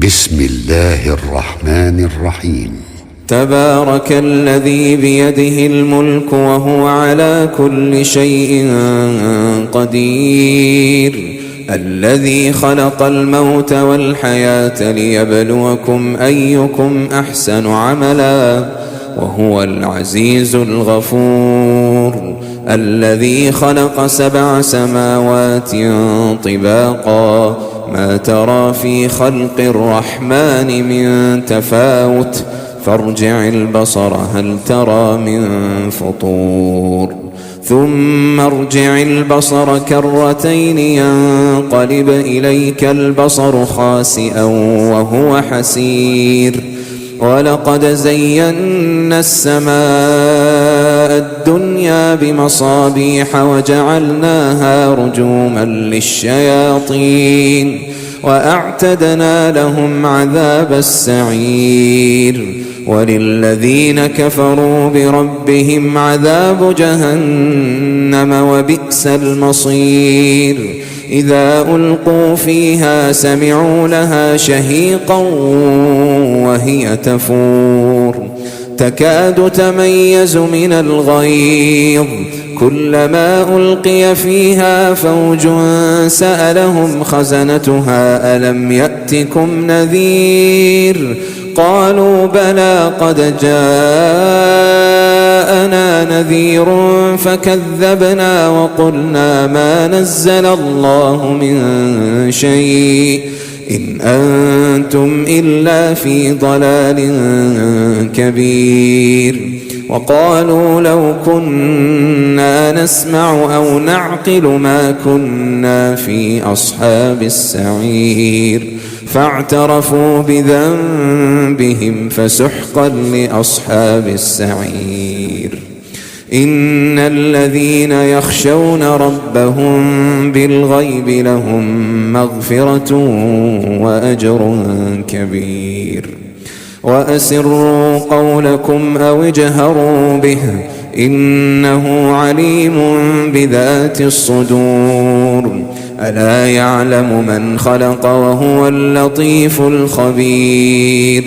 بسم الله الرحمن الرحيم. تبارك الذي بيده الملك وهو على كل شيء قدير، الذي خلق الموت والحياة ليبلوكم أيكم أحسن عملا وهو العزيز الغفور، الذي خلق 7 سماوات طباقا ما ترى في خلق الرحمن من تفاوت فارجع البصر هل ترى من فطور، ثم ارجع البصر كرتين ينقلب إليك البصر خاسئا وهو حسير، ولقد زينا السماء الدنيا بمصابيح وجعلناها رجوما للشياطين وأعتدنا لهم عذاب السعير، وللذين كفروا بربهم عذاب جهنم وبئس المصير، إذا ألقوا فيها سمعوا لها شهيقا وهي تفور تكاد تميز من الغيظ، كلما ألقي فيها فوج سألهم خزنتها ألم يأتكم نذير، قالوا بلى قد جاءنا نذير فكذبنا وقلنا ما نزل الله من شيء إن أنتم إلا في ضلال كبير، وقالوا لو كنا نسمع أو نعقل ما كنا في أصحاب السعير، فاعترفوا بذنبهم فسحقا لأصحاب السعير. إن الذين يخشون ربهم بالغيب لهم مغفرة وأجر كبير، وأسروا قولكم أو اجهروا به إنه عليم بذات الصدور، ألا يعلم من خلق وهو اللطيف الخبير،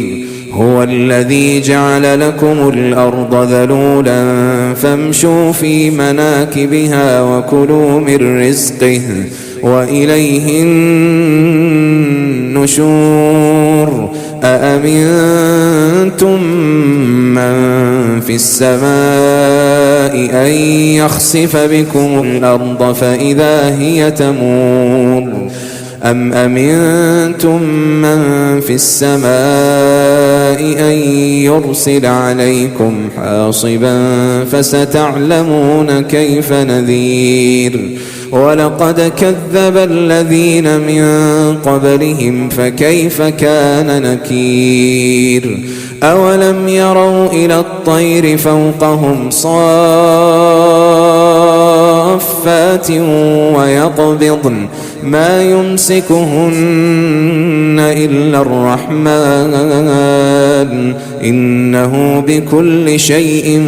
هو الذي جعل لكم الأرض ذلولا فامشوا في مناكبها وكلوا من رزقه وإليه النشور، أأمنتم من في السماء أن يخسف بكم الأرض فإذا هي تمور، أم أمنتم من في السماء أن يرسل عليكم حاصبا فستعلمون كيف نذير، ولقد كذب الذين من قبلهم فكيف كان نكير، أولم يروا إلى الطير فوقهم صافات ويقبضن ما يمسكهن إلا الرحمن إنه بكل شيء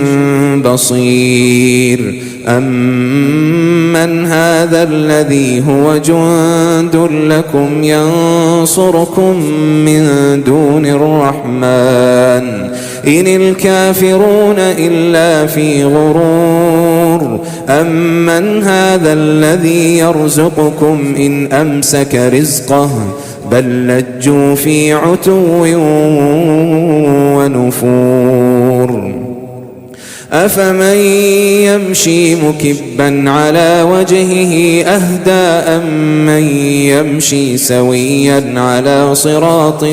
بصير، أمن هذا الذي هو جند لكم ينصركم من دون الرحمن إن الكافرون إلا في غرور، أمن هذا الذي يرزقكم إن أمسك رزقه بل لجوا في عتو ونفور، أفمن يمشي مكبا على وجهه أهدى أمن يمشي سويا على صراط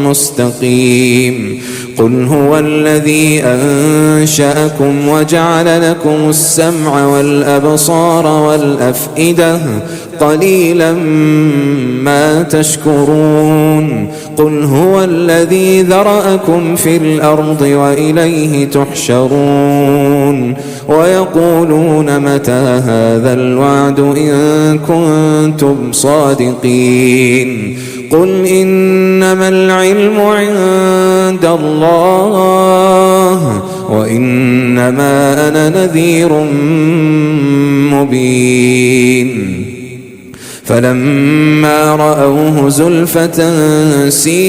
مستقيم، قل هو الذي أنشأكم وجعل لكم السمع والأبصار والأفئدة قليلا ما تشكرون، قل هو الذي ذرأكم في الأرض وإليه تحشرون، ويقولون متى هذا الوعد إن كنتم صادقين، قل إنما العلم عند الله وإنما أنا نذير مبين، فلما رأوه زلفة سيئت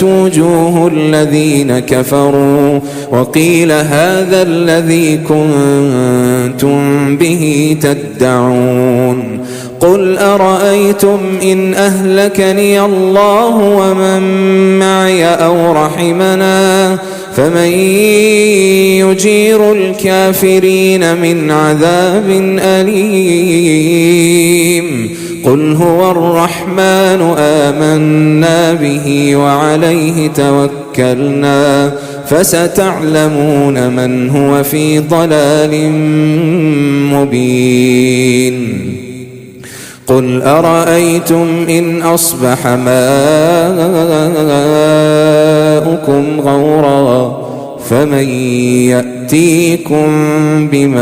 وجوه الذين كفروا وقيل هذا الذي كنتم به تدعون قل أرأيتم إن أهلكني الله ومن معي أو رحمنا فمن يجير الكافرين من عذاب أليم قل هو الرحمن آمنا به وعليه توكلنا فستعلمون من هو في ضلال مبين قل أرأيتم إن أصبح ماؤكم غورا فمن يأتيكم بماء